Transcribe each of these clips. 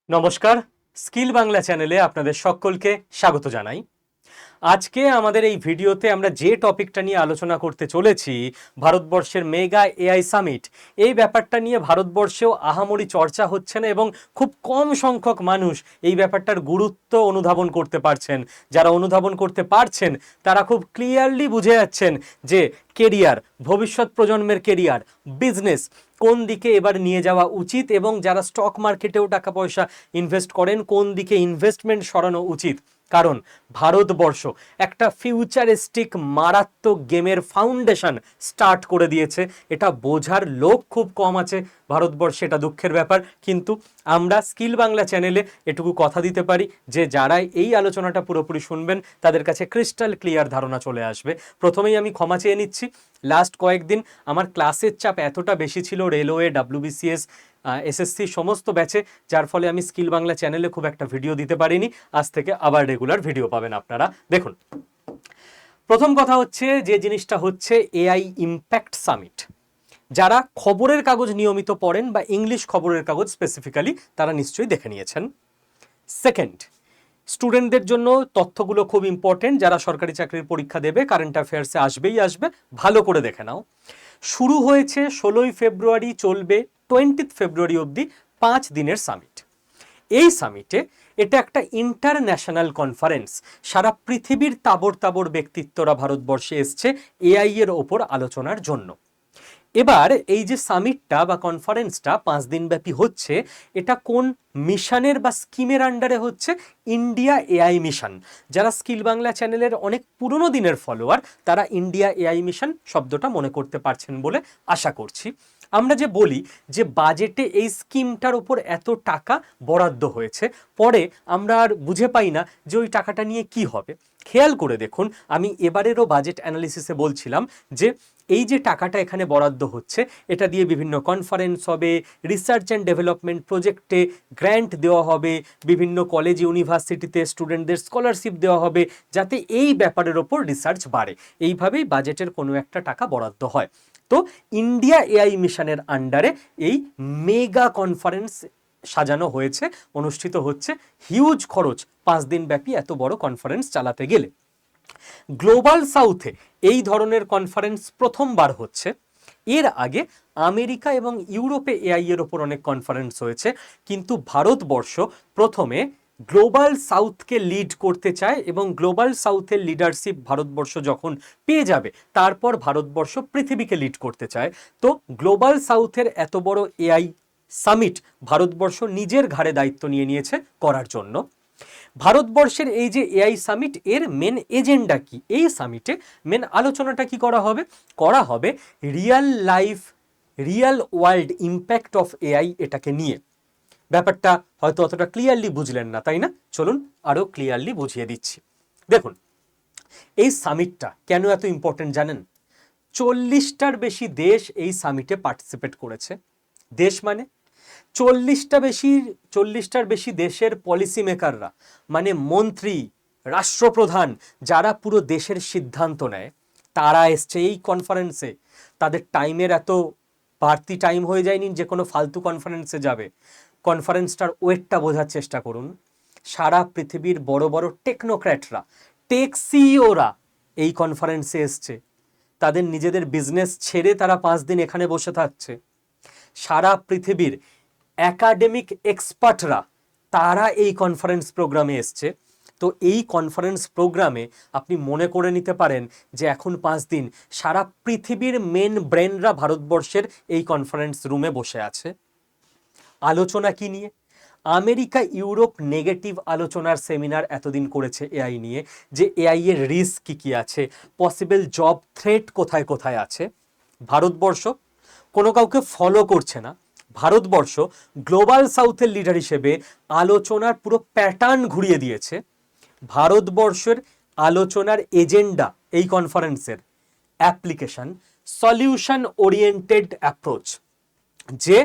নমস্কার, স্কিল বাংলা চ্যানেলে আপনাদের সকলকে স্বাগত জানাই। আজকে আমাদের এই ভিডিওতে আমরা যে টপিকটা নিয়ে আলোচনা করতে চলেছি, ভারতবর্ষের মেগা এআই সামিট, এই ব্যাপারটা নিয়ে ভারতবর্ষেও আহামরি চর্চা হচ্ছে না এবং খুব কম সংখ্যক মানুষ এই ব্যাপারটার গুরুত্ব অনুধাবন করতে পারছেন। যারা অনুধাবন করতে পারছেন তারা খুব ক্লিয়ারলি বুঝে যাচ্ছেন যে কেরিয়ার, ভবিষ্যৎ প্রজন্মের কেরিয়ার, বিজনেস কোন দিকে এবার নিয়ে যাওয়া উচিত এবং যারা স্টক মার্কেটেও টাকা পয়সা ইনভেস্ট করেন কোন দিকে ইনভেস্টমেন্ট সরানো উচিত। কারণ ভারতবর্ষ একটা ফিউচারিস্টিক মারাত্মক গেমের ফাউন্ডেশন স্টার্ট করে দিয়েছে। এটা বোঝার লোক খুব কম আছে ভারতবর্ষে, এটা দুঃখের ব্যাপার। কিন্তু আমরা স্কিল বাংলা চ্যানেলে এটুকু কথা দিতে পারি যে যারা এই আলোচনাটা পুরোপুরি শুনবেন তাদের কাছে ক্রিস্টাল ক্লিয়ার ধারণা চলে আসবে। প্রথমেই আমি ক্ষমা চেয়ে নিচ্ছি, লাস্ট কয়েকদিন আমার ক্লাসের চাপ এতটা বেশি ছিল, রেলওয়ে, ডাব্লিউবিসিএস, এসএসসি সমস্ত ব্যাচে, যার ফলে আমি স্কিল বাংলা চ্যানেলে খুব একটা ভিডিও দিতে পারিনি। আজ থেকে আবার রেগুলার ভিডিও পাবেন আপনারা। দেখুন, প্রথম কথা হচ্ছে যে জিনিসটা হচ্ছে এআই ইম্প্যাক্ট সামিট। যারা খবরের কাগজ নিয়মিত পড়েন বা ইংলিশ খবরের কাগজ স্পেসিফিক্যালি, তারা নিশ্চয়ই দেখে নিয়েছেন। সেকেন্ড, স্টুডেন্টদের জন্য তথ্যগুলো খুব ইম্পর্টেন্ট। যারা সরকারি চাকরির পরীক্ষা দেবে, কারেন্ট অ্যাফেয়ার্সে আসবেই আসবে, ভালো করে দেখে নাও। শুরু হয়েছে 16ই ফেব্রুয়ারি, চলবে 20 ফেব্রুয়ারি অবধি 5 দিনের সামিট। এই সামিটে এটা একটা ইন্টারন্যাশনাল কনফারেন্স। সারা পৃথিবীর তাবড় তাবড় ব্যক্তিত্বরা ভারতবর্ষে এসছে এআই এর ওপর আলোচনার জন্য। এবার এই যে সামিটটা বা কনফারেন্সটা 5 দিন ব্যাপী হচ্ছে, এটা কোন মিশনের বা স্কিমের আন্ডারে হচ্ছে? India AI mission. যারা স্কিল বাংলা চ্যানেলের অনেক পুরনো দিনের ফলোয়ার, তারা ইন্ডিয়া এআই মিশন শব্দটা মনে করতে পারছেন বলে আশা করছি। আমরা যে বলি যে বাজেটে এই স্কিমটার উপর এত টাকা বরাদ্দ হয়েছে, পরে আমরা আর বুঝে পাই না যে ওই টাকাটা নিয়ে কি হবে। খেয়াল করে দেখুন, আমি এবারেরও বাজেট অ্যানালিসিসে বলছিলাম যে এই যে টাকাটা এখানে বরাদ্দ হচ্ছে, এটা দিয়ে বিভিন্ন কনফারেন্স হবে, রিসার্চ অ্যান্ড ডেভেলপমেন্ট প্রজেক্টে গ্র্যান্ট দেওয়া হবে, বিভিন্ন কলেজ ইউনিভার্সিটিতে স্টুডেন্টদের স্কলারশিপ দেওয়া হবে, যাতে এই ব্যাপারের ওপর রিসার্চ বাড়ে। এইভাবেই বাজেটের কোনো একটা টাকা বরাদ্দ হয়। তো ইন্ডিয়া এআই মিশনের আন্ডারে এই মেগা কনফারেন্স সাজানো হয়েছে, অনুষ্ঠিত হচ্ছে। হিউজ খরচ 5 দিন ব্যাপী এত বড় কনফারেন্স চালাতে গেলে। গ্লোবাল সাউথে এই ধরনের কনফারেন্স প্রথমবার হচ্ছে। এর আগে আমেরিকা এবং ইউরোপে এআই এর ওপর অনেক কনফারেন্স হয়েছে, কিন্তু ভারতবর্ষ প্রথমে গ্লোবাল সাউথকে লিড করতে চায় এবং গ্লোবাল সাউথের লিডারশিপ ভারতবর্ষ যখন পেয়ে যাবে, তারপর ভারতবর্ষ পৃথিবীকে লিড করতে চায়। তো গ্লোবাল সাউথের এত বড় এআই সামিট ভারতবর্ষ নিজের ঘাড়ে দায়িত্ব নিয়ে নিয়েছে করার জন্য। ভারতবর্ষের এই যে এআই সামিট, এর মেন এজেন্ডা কি? এই সামিটে মেন আলোচনাটা কি করা হবে? করা হবে real life, real world impact of AI, এটাকে নিয়ে। ব্যাপারটা হয়তো অতটা ক্লিয়ারলি বুঝলেন না, তাই না? চলুন আরো ক্লিয়ারলি বুঝিয়ে দিচ্ছি। দেখুন, এই সামিটটা কেন এত ইম্পর্টেন্ট জানেন? 40টার বেশি দেশ এই সামিটে পার্টিসিপেট করেছে। দেশ মানে 40টার বেশি দেশের পলিসি মেকাররা, মানে মন্ত্রী, রাষ্ট্রপ্রধান, যারা পুরো দেশের সিদ্ধান্ত নেয়, তারা এসছে এই কনফারেন্সে। তাদের টাইমের এত বাড়তি টাইম হয়ে যায়নি যে কোনো ফালতু কনফারেন্সে যাবে। কনফারেন্সটার ওয়েটটা বোঝার চেষ্টা করুন। সারা পৃথিবীর বড় বড় টেকনোক্র্যাটরা, টেক সিইওরা এই কনফারেন্সে এসছে। তাদের নিজেদের বিজনেস ছেড়ে তারা 5 দিন এখানে বসে থাকছে। সারা পৃথিবীর একাডেমিক এক্সপার্টরা, তারা এই কনফারেন্স প্রোগ্রামে এসছে। তো এই কনফারেন্স প্রোগ্রামে আপনি মনে করে নিতে পারেন যে এখন 5 দিন সারা পৃথিবীর মেন ব্রেনরা ভারতবর্ষের এই কনফারেন্স রুমে বসে আছে। আলোচনা কি নিয়ে? আমেরিকা, ইউরোপ নেগেটিভ আলোচনার সেমিনার এতদিন করেছে এআই নিয়ে, যে এআই এর রিস্ক কি কি আছে, পসিবল জব থ্রেট কোথায় কোথায় আছে। ভারতবর্ষ কোনো কাউকে ফলো করছে না। ভারতবর্ষ গ্লোবাল সাউথের লিডার হিসেবে আলোচনার পুরো প্যাটার্ন ঘুরিয়ে দিয়েছে। ভারতবর্ষের আলোচনার এজেন্ডা এই কনফারেন্সের অ্যাপ্লিকেশন, সলিউশন ওরিয়েন্টেড অ্যাপ্রোচ, যে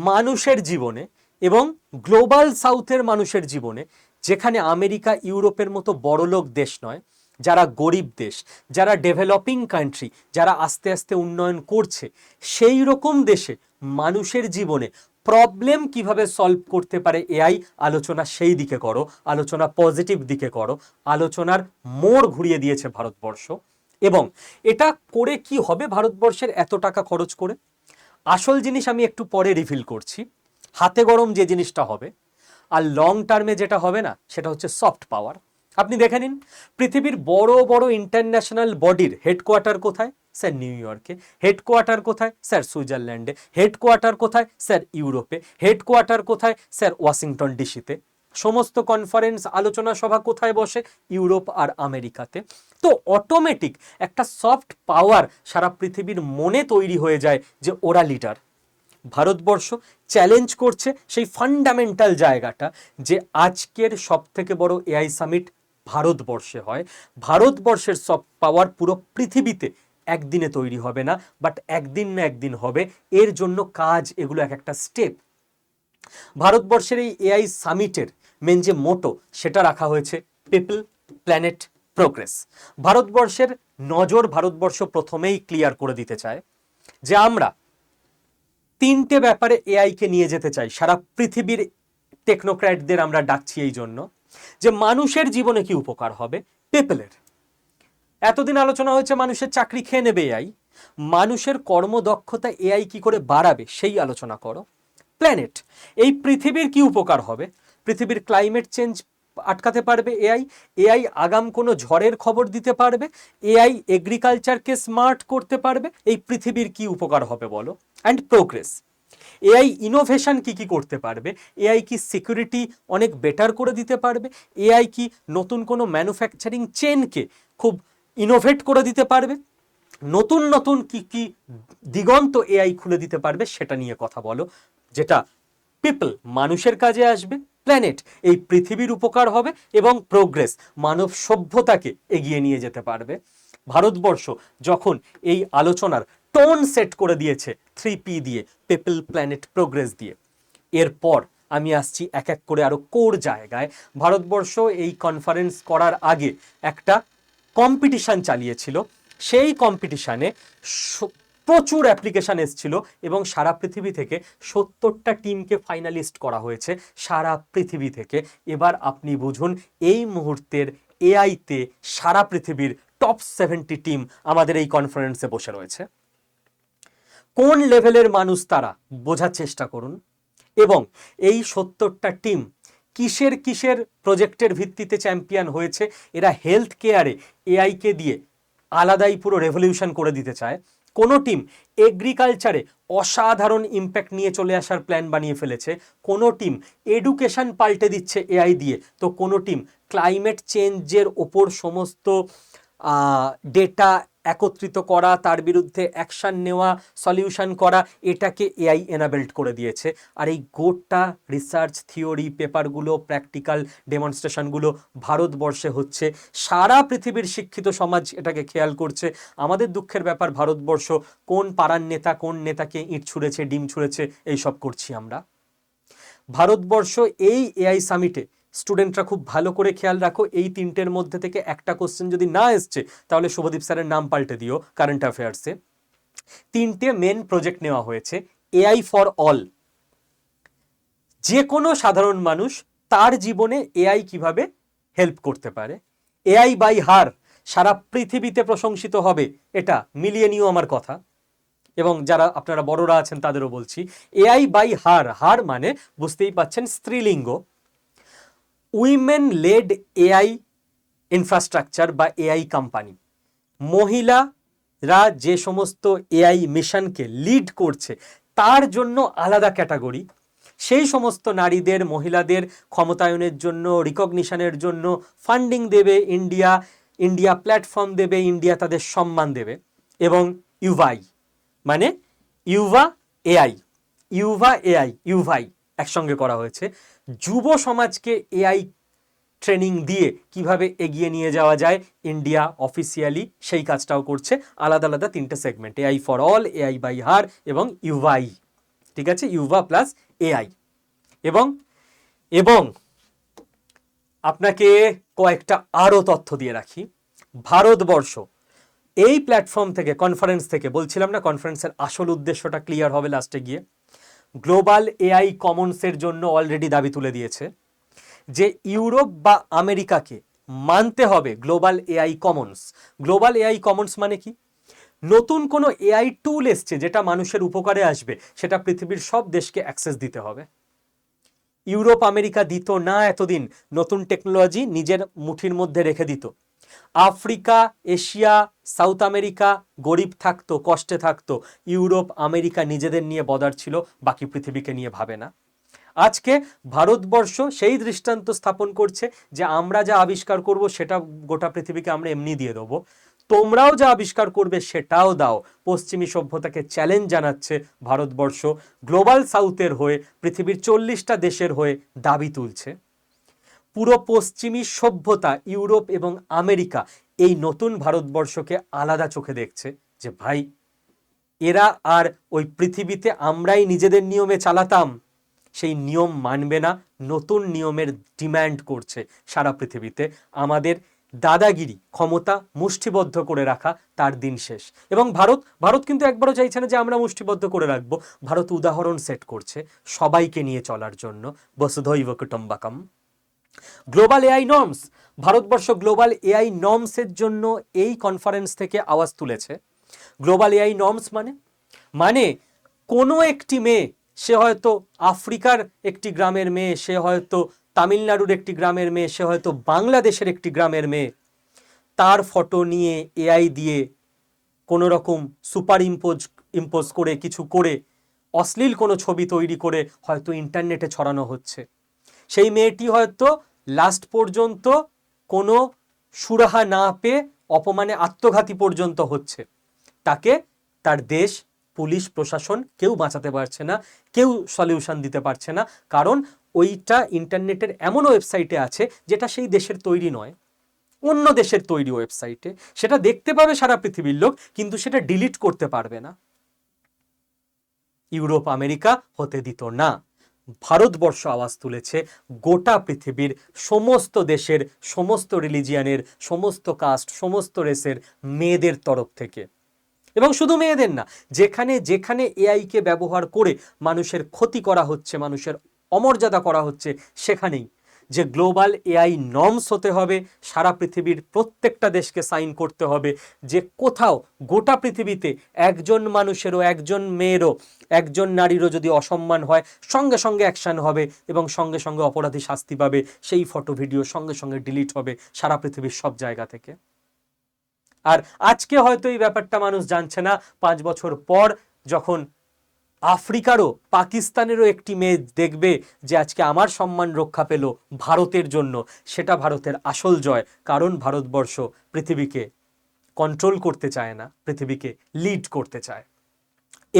মানুষের জীবনে এবং গ্লোবাল সাউথের মানুষের জীবনে, যেখানে আমেরিকা, ইউরোপের মতো বড়লোক দেশ নয়, যারা গরিব দেশ, যারা ডেভেলপিং কান্ট্রি, যারা আস্তে আস্তে উন্নয়ন করছে, সেই রকম দেশে মানুষের জীবনে প্রবলেম কিভাবে সলভ করতে পারে এআই, আলোচনা সেই দিকে করো, আলোচনা পজিটিভ দিকে করো, আলোচনার মোড় ঘুরিয়ে দিয়েছে ভারতবর্ষ। এবং এটা করে কি হবে ভারতবর্ষের এত টাকা খরচ করে? আসল জিনিস আমি একটু পরে রিভিল করছি, হাতে গরম যে জিনিসটা হবে। আর লং টার্মে যেটা হবে না, সেটা হচ্ছে সফট পাওয়ার। আপনি দেখে নিন, পৃথিবীর বড় বড় ইন্টারন্যাশনাল বডির হেডকোয়ার্টার কোথায়? স্যার নিউ ইয়র্কে। হেডকোয়ার্টার কোথায়? স্যার সুইজারল্যান্ডে। হেডকোয়ার্টার কোথায়? স্যার ইউরোপে। হেডকোয়ার্টার কোথায়? স্যার ওয়াশিংটন ডিসিতে। সমস্ত কনফারেন্স আলোচনা সভা কোথায় বসে? ইউরোপ আর আমেরিকাতে। তো অটোমেটিক একটা সফট পাওয়ার সারা পৃথিবীর মনে তৈরি হয়ে যায় যে ওরা লিডার। ভারতবর্ষ চ্যালেঞ্জ করছে সেই ফান্ডামেন্টাল জায়গাটা, যে আজকের সব থেকে বড় এআই সামিট ভারতবর্ষে হয়। ভারতবর্ষের সফট পাওয়ার পুরো পৃথিবীতে একদিনে তৈরি হবে না, বাট একদিন না একদিন হবে। এর জন্য কাজ, এগুলো এক একটা স্টেপ। ভারতবর্ষের এই এআই সামিটের মেন যে মোটো, সেটা রাখা হয়েছে পিপল, প্ল্যানেট, প্রোগ্রেস। ভারতবর্ষের নজর ভারতবর্ষ প্রথমেই ক্লিয়ার করে দিতে চায় যে আমরা তিনটে ব্যাপারে এআইকে নিয়ে যেতে চাই। সারা পৃথিবীর টেকনোক্র্যাটদের আমরা ডাকছি এই জন্য যে মানুষের জীবনে কি উপকার হবে, পিপলের। এতদিন আলোচনা হয়েছে মানুষের চাকরি খেয়ে নেবে এআই, মানুষের কর্মদক্ষতা এআই কি করে বাড়াবে সেই আলোচনা করো। প্ল্যানেট, এই পৃথিবীর কি উপকার হবে, পৃথিবীর ক্লাইমেট চেঞ্জ আটকাতে পারবে এআই, এআই আগাম কোনো ঝড়ের খবর দিতে পারবে, এআই এগ্রিকালচারকে স্মার্ট করতে পারবে, এই পৃথিবীর কি উপকার হবে বলো। অ্যান্ড প্রোগ্রেস, এআই ইনোভেশন কি কি করতে পারবে, এআই কি সিকিউরিটি অনেক বেটার করে দিতে পারবে, এআই কি নতুন কোনো ম্যানুফ্যাকচারিং চেনকে খুব ইনোভেট করে দিতে পারবে, নতুন নতুন কি কি দিগন্ত এআই খুলে দিতে পারবে, সেটা নিয়ে কথা বলো। যেটা পিপল, মানুষের কাজে আসবে, প্ল্যানেট, এই পৃথিবীর উপকার হবে, এবং প্রোগ্রেস, মানব সভ্যতাকে এগিয়ে নিয়ে যেতে পারবে। ভারতবর্ষ যখন এই আলোচনার টোন সেট করে দিয়েছে 3P দিয়ে, পিপল, প্ল্যানেট, প্রোগ্রেস দিয়ে, এরপর আমি আসছি এক এক করে আরো কোর জায়গায়। ভারতবর্ষ এই কনফারেন্স করার আগে একটা কম্পিটিশন চালিয়েছিল। সেই কম্পিটিশানে প্রচুর অ্যাপ্লিকেশান এসেছিল এবং সারা পৃথিবী থেকে 70টা টিমকে ফাইনালিস্ট করা হয়েছে সারা পৃথিবী থেকে। এবার আপনি বুঝুন, এই মুহূর্তের এআইতে সারা পৃথিবীর টপ 70 টিম আমাদের এই কনফারেন্সে বসে রয়েছে। কোন লেভেলের মানুষ তারা বোঝার চেষ্টা করুন। এবং এই 70টা টিম কিসের কিসের প্রজেক্টের ভিত্তিতে চ্যাম্পিয়ন হয়েছে। এরা হেলথ কেয়ারে এআইকে দিয়ে আলাদাই পুরো রেভলিউশন করে দিতে চায়। কোনো টিম এগ্রিকালচারে অসাধারণ ইম্প্যাক্ট নিয়ে চলে আসার প্ল্যান বানিয়ে ফেলেছে। কোনো টিম এডুকেশন পাল্টে দিচ্ছে এআই দিয়ে। তো কোনো টিম ক্লাইমেট চেঞ্জের ওপর সমস্ত ডেটা একত্রিত করা, তার বিরুদ্ধে অ্যাকশন নেওয়া, সলিউশন করা, এটাকে এআই এনাবেলড করে দিয়েছে। আর এই গোটা রিসার্চ থিওরি পেপারগুলো, প্র্যাকটিক্যাল ডেমনস্ট্রেশনগুলো ভারতবর্ষে হচ্ছে। সারা পৃথিবীর শিক্ষিত সমাজ এটাকে খেয়াল করছে। আমাদের দুঃখের ব্যাপার, ভারতবর্ষ কোন পাড়ার নেতা কোন নেতাকে ইট ছুঁড়েছে, ডিম ছুঁড়েছে, এইসব করছি আমরা। ভারতবর্ষ এই এআই সামিটে স্টুডেন্টরা খুব ভালো করে খেয়াল রাখো, এই তিনটের মধ্যে থেকে একটা কোশ্চেন যদি না এসছে তাহলে শুভদীপ স্যারের নাম পাল্টে দিও কারেন্ট অ্যাফেয়ার্সে। তিনটে মেন প্রজেক্ট নেওয়া হয়েছে। এআই ফর অল, যে কোনো সাধারণ মানুষ তার জীবনে এআই কিভাবে হেল্প করতে পারে। এআই বাই হার, সারা পৃথিবীতে প্রশংসিত হবে, এটা মিলিয়ে নিও আমার কথা। এবং যারা আপনারা বড়রা আছেন তাদেরও বলছি, এআই বাই হার, হার মানে বুঝতেই পাচ্ছেন স্ত্রীলিঙ্গ। উইমেন লেড এআই ইনফ্রাস্ট্রাকচার বা এআই কোম্পানি, মহিলারা যে সমস্ত এআই মিশনকে লিড করছে তার জন্য আলাদা ক্যাটাগরি। সেই সমস্ত নারীদের, মহিলাদের ক্ষমতায়নের জন্য, রিকগনিশনের জন্য ফান্ডিং দেবে ইন্ডিয়া, ইন্ডিয়া প্ল্যাটফর্ম দেবে, ইন্ডিয়া তাদের সম্মান দেবে। এবং ইউভাই মানে ইউভা এআই, ইউভা এআই, ইউভাই একসঙ্গে করা হয়েছে। যুব সমাজকে এআই ট্রেনিং দিয়ে কিভাবে এগিয়ে নিয়ে যাওয়া যায়, ইন্ডিয়া অফিসিয়ালি সেই কাজটাও করছে। আলাদা আলাদা তিনটে segment, AI for all, AI by her এবং ইউভাই। ঠিক আছে, ইউভা প্লাস এআই। এবং এবং আপনাকে কয়েকটা আরও তথ্য দিয়ে রাখি। ভারতবর্ষ এই প্ল্যাটফর্ম থেকে, কনফারেন্স থেকে, বলছিলাম না কনফারেন্সের আসল উদ্দেশ্যটা ক্লিয়ার হবে লাস্টে গিয়ে, গ্লোবাল এআই কমন্সের জন্য অলরেডি দাবি তুলে দিয়েছে যে ইউরোপ বা আমেরিকাকে মানতে হবে global AI Commons. Global AI Commons মানে কি? নতুন কোনো এআই টুল এসছে যেটা মানুষের উপকারে আসবে, সেটা পৃথিবীর সব দেশকে অ্যাক্সেস দিতে হবে। ইউরোপ আমেরিকা দিত না এতদিন, নতুন টেকনোলজি নিজের মুঠির মধ্যে রেখে দিত। আফ্রিকা, এশিয়া, সাউথ আমেরিকা গরিব থাকতো, কষ্টে থাকতো, ইউরোপ আমেরিকা নিজেদের নিয়ে বদার ছিল, বাকি পৃথিবীকে নিয়ে ভাবে না। আজকে ভারতবর্ষ সেই দৃষ্টান্ত স্থাপন করছে যে আমরা যা আবিষ্কার করব সেটা গোটা পৃথিবীকে আমরা এমনি দিয়ে দেবো, তোমরাও যা আবিষ্কার করবে সেটাও দাও। পশ্চিমী সভ্যতাকে চ্যালেঞ্জ জানাচ্ছে ভারতবর্ষ, গ্লোবাল সাউথের হয়ে পৃথিবীর 40টা দেশের হয়ে দাবি তুলছে। পুরো পশ্চিমী সভ্যতা, ইউরোপ এবং আমেরিকা এই নতুন ভারতবর্ষকে আলাদা চোখে দেখছে যে ভাই এরা আর ওই পৃথিবীতে আমরাই নিজেদের নিয়মে চালাতাম, সেই নিয়ম মানবে না, নতুন নিয়মের ডিম্যান্ড করছে সারা পৃথিবীতে। আমাদের দাদাগিরি, ক্ষমতা মুষ্টিবদ্ধ করে রাখা তার দিন শেষ। এবং ভারত কিন্তু একবারও চাইছে না যে আমরা মুষ্টিবদ্ধ করে রাখবো। ভারত উদাহরণ সেট করছে সবাইকে নিয়ে চলার জন্য, বসুধৈব কুটুম্বকম। Global AI norms, Bharatvarsha global AI নর্মসের জন্য এই কনফারেন্স থেকে আওয়াজ তুলেছে। গ্লোবাল এআই নর্মস মানে কোনো একটি মেয়ে, সে হয়তো আফ্রিকার একটি গ্রামের মেয়ে, সে হয়তো তামিলনাড়ুর একটি গ্রামের মেয়ে, সে হয়তো বাংলাদেশের একটি গ্রামের মেয়ে, তার ফটো নিয়ে এআই দিয়ে কোনো রকম সুপার ইম্পোজ করে কিছু করে অশ্লীল কোনো ছবি তৈরি করে হয়তো ইন্টারনেটে ছড়ানো হচ্ছে। সেই মেয়েটি হয়তো লাস্ট পর্যন্ত কোনো সুরাহা না পেয়ে অপমানে আত্মঘাতী পর্যন্ত হচ্ছে। তাকে তার দেশ, পুলিশ, প্রশাসন কেউ বাঁচাতে পারছে না, কেউ সলিউশন দিতে পারছে না, কারণ ওইটা ইন্টারনেটের এমন ওয়েবসাইটে আছে যেটা সেই দেশের তৈরি নয়, অন্য দেশের তৈরি ওয়েবসাইটে। সেটা দেখতে পাবে সারা পৃথিবীর লোক, কিন্তু সেটা ডিলিট করতে পারবে না। ইউরোপ আমেরিকা হতে দিত না। ভারতবর্ষ আওয়াজ তুলেছে গোটা পৃথিবীর সমস্ত দেশের, সমস্ত রিলিজিয়ানের, সমস্ত কাস্ট, সমস্ত রেসের মেয়েদের তরফ থেকে। এবং শুধু মেয়েদের না, যেখানে যেখানে এআইকে ব্যবহার করে মানুষের ক্ষতি করা হচ্ছে, মানুষের অমর্যাদা করা হচ্ছে, সেখানেই যে গ্লোবাল এআই নর্মস হতে হবে, সারা পৃথিবীর প্রত্যেকটা দেশকে সাইন করতে হবে যে কোথাও গোটা পৃথিবীতে একজন মানুষেরও, একজন মেয়েরও, একজন নারীরও যদি অসম্মান হয়, সঙ্গে সঙ্গে অ্যাকশন হবে এবং সঙ্গে সঙ্গে অপরাধী শাস্তি পাবে। সেই ফটো ভিডিও সঙ্গে সঙ্গে ডিলিট হবে সারা পৃথিবীর সব জায়গা থেকে। আর আজকে হয়তো এই ব্যাপারটা মানুষ জানছে না, 5 বছর পর যখন আফ্রিকারও, পাকিস্তানেরও একটি মেয়ে দেখবে যে আজকে আমার সম্মান রক্ষা পেল ভারতের জন্য, সেটা ভারতের আসল জয়। কারণ ভারতবর্ষ পৃথিবীকে কন্ট্রোল করতে চায় না, পৃথিবীকে লিড করতে চায়।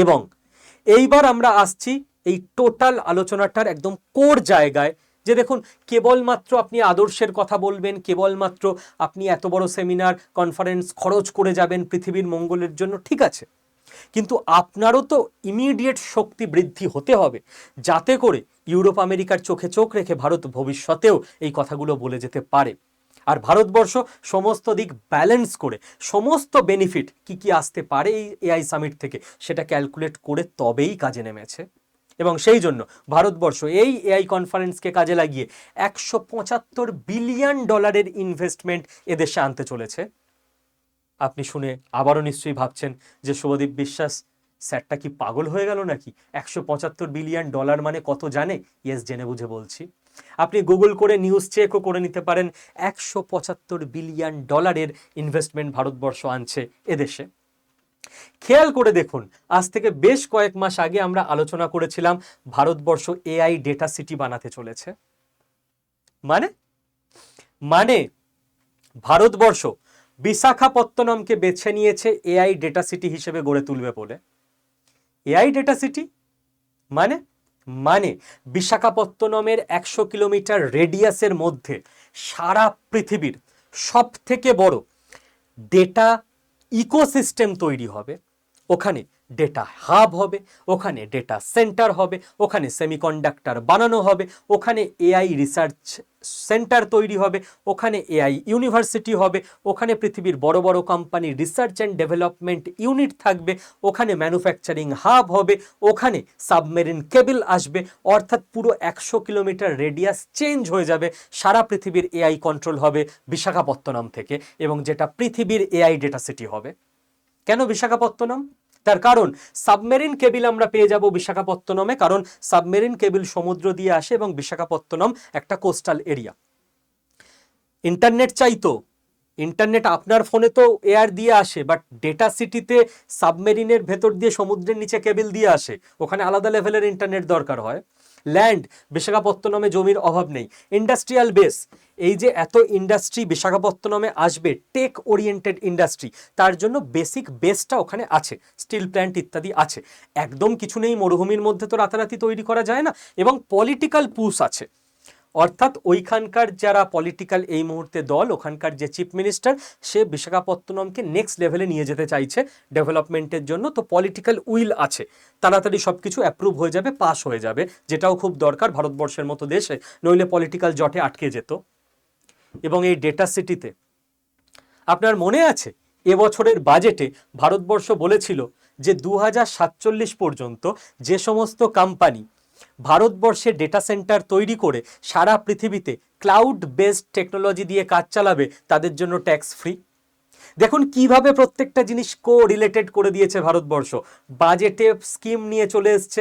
এবং এইবার আমরা আসছি এই টোটাল আলোচনাটার একদম কোর জায়গায়, যে দেখুন কেবলমাত্র আপনি আদর্শের কথা বলবেন, কেবলমাত্র আপনি এত বড় সেমিনার কনফারেন্স খরচ করে যাবেন পৃথিবীর মঙ্গলের জন্য, ঠিক আছে, কিন্তু আপনারও তো ইমিডিয়েট শক্তি বৃদ্ধি হতে হবে, যাতে করে ইউরোপ আমেরিকার চোখে চোখ রেখে ভারত ভবিষ্যতেও এই কথাগুলো বলে যেতে পারে। আর ভারতবর্ষ সমস্ত দিক ব্যালেন্স করে, সমস্ত বেনিফিট কি কি আসতে পারে এই এআই সামিট থেকে, সেটা ক্যালকুলেট করে তবেই কাজে নেমেছে। এবং সেই জন্য ভারতবর্ষ এই এআই কনফারেন্সকে কাজে লাগিয়ে $175 বিলিয়ন ইনভেস্টমেন্ট এদেশে আনতে চলেছে। আপনি শুনে আবারও নিশ্চয়ই ভাবছেন যে শুভদীপ বিশ্বাস স্যারটা কি পাগল হয়ে গেল নাকি? $175 বিলিয়ন মানে কত জানে? ইয়েস, জেনে বুঝে বলছি। আপনি গুগল করে নিউজ চেকও করে নিতে পারেন। $175 বিলিয়ন ইনভেস্টমেন্ট ভারতবর্ষ আনছে এদেশে। খেয়াল করে দেখুন, আজ থেকে বেশ কয়েক মাস আগে আমরা আলোচনা করেছিলাম ভারতবর্ষ এআই ডেটা সিটি বানাতে চলেছে। মানে ভারতবর্ষ বিশাখাপত্তনমকে বেছে নিয়েছে এআই ডেটা সিটি হিসেবে গড়ে তুলবে বলে। এআই ডেটা সিটি মানে বিশাখাপত্তনমের 100 কিলোমিটার রেডিয়াসের মধ্যে সারা পৃথিবীর সব থেকে বড় ডেটা ইকোসিস্টেম তৈরি হবে। ওখানে ডেটা হাব হবে, ওখানে ডেটা সেন্টার হবে, ওখানে সেমিকন্ডাক্টর বানানো হবে, ওখানে এআই রিসার্চ সেন্টার তৈরি হবে, ওখানে এআই ইউনিভার্সিটি হবে, ওখানে পৃথিবীর বড় বড় কোম্পানির রিসার্চ অ্যান্ড ডেভেলপমেন্ট ইউনিট থাকবে, ওখানে ম্যানুফ্যাকচারিং হাব হবে, ওখানে সাবমেরিন কেবল আসবে, অর্থাৎ পুরো 100 কিলোমিটার রেডিয়াস চেঞ্জ হয়ে যাবে। সারা পৃথিবীর এআই কন্ট্রোল হবে বিশাখাপত্তনম থেকে, এবং যেটা পৃথিবীর এআই ডেটা সিটি হবে। কেন বিশাখাপত্তনম? তার কারণ সাবমেরিন কেবল আমরা পেয়ে যাব বিশাখাপত্তনমে, কারণ সাবমেরিন কেবল সমুদ্র দিয়ে আসে এবং বিশাখাপত্তনম একটা কোস্টাল এরিয়া। ইন্টারনেট চাইতো, ইন্টারনেট আপনার ফোনে তো এয়ার দিয়ে আসে, বাট ডেটা সিটিতে সাবমেরিনের ভেতর দিয়ে সমুদ্রের নিচে কেবল দিয়ে আসে, ওখানে আলাদা লেভেলের ইন্টারনেট দরকার হয়। ল্যান্ড, বিশাখাপত্তনমে জমির অভাব নেই। ইন্ডাস্ট্রিয়াল বেস, এই যে এত ইন্ডাস্ট্রি বিশাখাপত্তনমে আসবে, টেক ওরিয়েন্টেড ইন্ডাস্ট্রি, তার জন্য বেসিক বেসটা ওখানে আছে, স্টিল প্ল্যান্ট ইত্যাদি আছে। একদম কিছু নেই, মরুভূমির মধ্যে তো রাতারাতি তৈরি করা যায় না, এবং পলিটিক্যাল পুশ আছে, অর্থাৎ ওইখানকার যারা পলিটিক্যাল এই মুহূর্তে দল, ওখানকার যে চিফ মিনিস্টার, সে বিশাখাপত্তনমকে নেক্সট লেভেলে নিয়ে যেতে চাইছে ডেভেলপমেন্টের জন্য, তো পলিটিক্যাল উইল আছে, তাড়াতাড়ি সব কিছু অ্যাপ্রুভ হয়ে যাবে, পাস হয়ে যাবে, যেটাও খুব দরকার ভারতবর্ষের মতো দেশে, নইলে পলিটিক্যাল জটে আটকে যেত। এবং এই ডেটা সিটিতে আপনার মনে আছে এবছরের বাজেটে ভারতবর্ষ বলেছিল যে 2047 পর্যন্ত যে সমস্ত কোম্পানি ভারতবর্ষে ডেটা সেন্টার তৈরি করে সারা পৃথিবীতে ক্লাউড বেসড টেকনোলজি দিয়ে কাজ চালাবে, তাদের জন্য ট্যাক্স ফ্রি। দেখুন কিভাবে প্রত্যেকটা জিনিস কো রিলেটেড করে দিয়েছে ভারতবর্ষ, বাজেটে স্কিম নিয়ে চলে এসছে।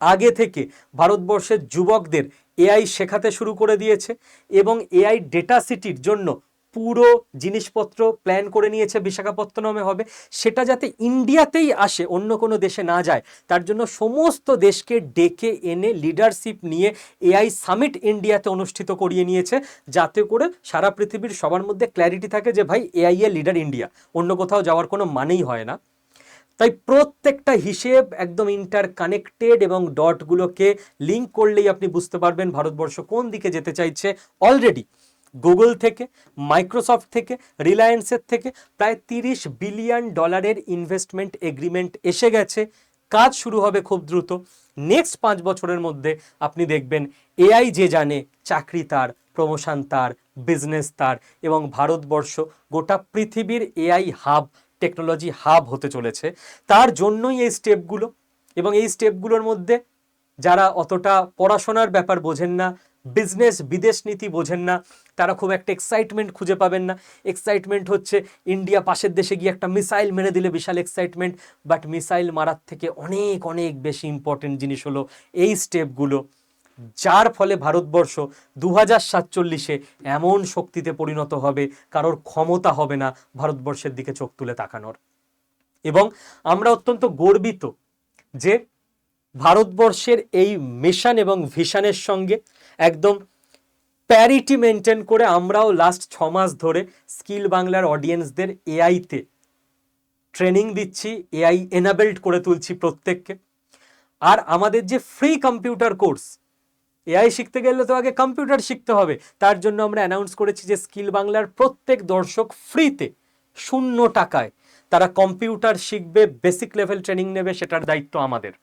আগে থেকে ভারতবর্ষের যুবকদের এআই শেখাতে শুরু করে দিয়েছে, এবং এআই ডেটা সিটির জন্য পুরো জিনিসপত্র প্ল্যান করে নিয়েছে বিশাখাপত্তনমে হবে, সেটা যাতে ইন্ডিয়াতেই আসে, অন্য কোনো দেশে না যায়, তার জন্য সমস্ত দেশকে ডেকে এনে লিডারশিপ নিয়ে এআই সামিট ইন্ডিয়াতে অনুষ্ঠিত করিয়ে নিয়েছে, যাতে করে সারা পৃথিবীর সবার মধ্যে ক্ল্যারিটি থাকে যে ভাই এআই এর লিডার ইন্ডিয়া, অন্য কোথাও যাওয়ার কোনো মানেই হয় না। তাই প্রত্যেকটা হিসেব একদম ইন্টার কানেক্টেড, এবং ডটগুলোকে লিঙ্ক করলেই আপনি বুঝতে পারবেন ভারতবর্ষ কোন দিকে যেতে চাইছে। অলরেডি গুগল থেকে, মাইক্রোসফট থেকে, রিলায়েন্সের থেকে প্রায় $30 বিলিয়ন ইনভেস্টমেন্ট এগ্রিমেন্ট এসে গেছে, কাজ শুরু হবে খুব দ্রুত। নেক্সট 5 বছরের মধ্যে আপনি দেখবেন এআই যে জানে, চাকরি তার, প্রমোশন তার, বিজনেস তার, এবং ভারতবর্ষ গোটা পৃথিবীর এআই হাব, টেকনোলজি হাব হতে চলেছে। তার জন্যই এই স্টেপগুলো, এবং এই স্টেপগুলোর মধ্যে যারা অতটা পড়াশোনার ব্যাপার বোঝেন না, বিজনেস বিদেশ নীতি বোঝেন না, তারা খুব একটা এক্সাইটমেন্ট খুঁজে পাবেন না। এক্সাইটমেন্ট হচ্ছে ইন্ডিয়া পাশের দেশে গিয়ে একটা মিসাইল মেরে দিলে বিশাল এক্সাইটমেন্ট, বাট মিসাইল মারার থেকে অনেক অনেক বেশি ইম্পর্টেন্ট জিনিস হলো এই স্টেপগুলো, যার ফলে ভারতবর্ষ 2047-এ এমন শক্তিতে পরিণত হবে, কারোর ক্ষমতা হবে না ভারতবর্ষের দিকে চোখ তুলে তাকানোর। এবং আমরা অত্যন্ত গর্বিত যে ভারতবর্ষের এই মিশন এবং ভিশনের সঙ্গে একদম প্যারিটি মেনটেন করে আমরাও লাস্ট 6 মাস ধরে স্কিল বাংলার অডিয়েন্সদের এআইতে ট্রেনিং দিচ্ছি, এআই এনাবেলড করে তুলছি প্রত্যেককে। আর আমাদের যে ফ্রি কম্পিউটার কোর্স, এআই শিখতে গেলে তো আগে কম্পিউটার শিখতে হবে, তার জন্য আমরা অ্যানাউন্স করেছি যে স্কিল বাংলার প্রত্যেক দর্শক ফ্রিতে 0 টাকায় তারা কম্পিউটার শিখবে, বেসিক লেভেল ট্রেনিং নেবে, সেটার দায়িত্ব আমাদের।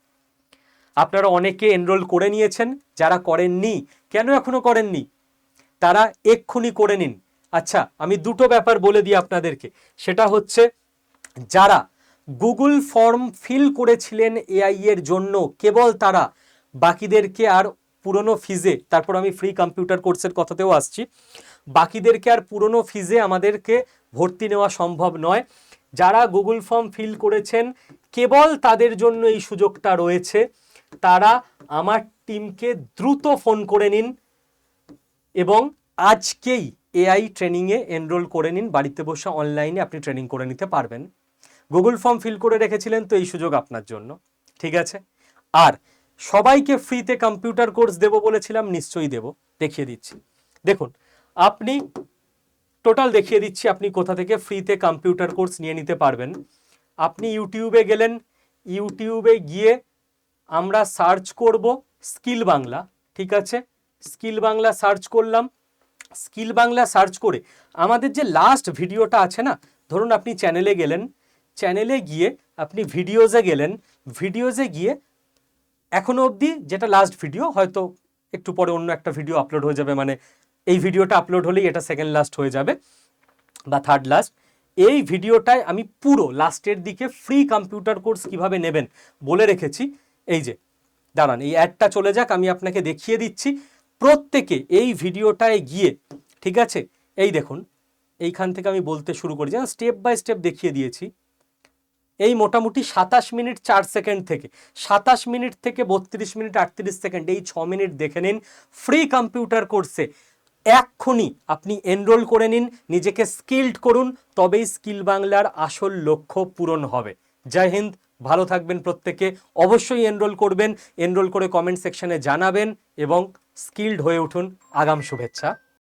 আপনারা অনেকে এনরোল করে নিয়েছেন, যারা করেননি, কেন এখনো করেননি, তারা এক্ষুনি করে নিন। আচ্ছা, আমি দুটো ব্যাপার বলে দিই আপনাদেরকে, সেটা হচ্ছে যারা গুগল ফর্ম ফিল করেছিলেন এআই এর জন্য, কেবল তারা, বাকিদেরকে আর পুরনো ফিজে, তারপর আমি ফ্রি কম্পিউটার কোর্সের কথাতেও আসছি, বাকিদেরকে আর পুরনো ফিজে আমাদেরকে ভর্তি নেওয়া সম্ভব নয়। যারা গুগল ফর্ম ফিল করেছেন কেবল তাদের জন্য এই সুযোগটা রয়েছে। তারা আমার টিমকে দ্রুত ফোন করে নিন এবং আজকেই এআই ট্রেনিংয়ে এনরোল করে নিন। বাড়িতে বসে অনলাইনে আপনি ট্রেনিং করে নিতে পারবেন। গুগল ফর্ম ফিল করে রেখেছিলেন তো এই সুযোগ আপনার জন্য, ঠিক আছে? আর সবাইকে ফ্রিতে কম্পিউটার কোর্স দেব বলেছিলাম, নিশ্চয়ই দেব, দেখিয়ে দিচ্ছি। দেখুন, আপনি টোটাল দেখিয়ে দিচ্ছি আপনি কোথা থেকে ফ্রিতে কম্পিউটার কোর্স নিয়ে নিতে পারবেন। আপনি ইউটিউবে গেলেন, ইউটিউবে গিয়ে আমরা সার্চ করব স্কিল বাংলা, ঠিক আছে? স্কিল বাংলা সার্চ করলাম। স্কিল বাংলা সার্চ করে আমাদের যে লাস্ট ভিডিওটা আছে না, ধরুন আপনি চ্যানেলে গেলেন, চ্যানেলে গিয়ে আপনি ভিডিওজে গেলেন, ভিডিওজে গিয়ে এখনো অবধি যেটা লাস্ট ভিডিও, হয়তো একটু পরে অন্য একটা ভিডিও আপলোড হয়ে যাবে, মানে এই ভিডিওটা আপলোড হলেই এটা সেকেন্ড লাস্ট হয়ে যাবে বা থার্ড লাস্ট। এই ভিডিওটায় আমি পুরো লাস্টের দিকে ফ্রি কম্পিউটার কোর্স কিভাবে নেবেন বলে রেখেছি। এই যে দাঁড়ান, এই অ্যাডটা চলে যাক, আমি আপনাকে দেখিয়ে দিচ্ছি। প্রত্যেকে এই ভিডিওটায় গিয়ে, ঠিক আছে, এই দেখুন এইখান থেকে আমি বলতে শুরু করি, যেন স্টেপ বাই স্টেপ দেখিয়ে দিয়েছি। এই মোটামুটি 27 মিনিট 4 সেকেন্ড থেকে 27 মিনিট থেকে 32 মিনিট 38 সেকেন্ড, এই 6 মিনিট দেখে নিন ফ্রি কম্পিউটার কোর্সে। এক্ষুনি আপনি এনরোল করে নিন, নিজেকে স্কিলড করুন, তবেই স্কিল বাংলার আসল লক্ষ্য পূরণ হবে। জয় হিন্দ, ভালো থাকবেন প্রত্যেকে। অবশ্যই এনরোল করবেন, এনরোল করে কমেন্ট সেকশনে জানাবেন এবং স্কিলড হয়ে উঠুন। আগাম শুভেচ্ছা।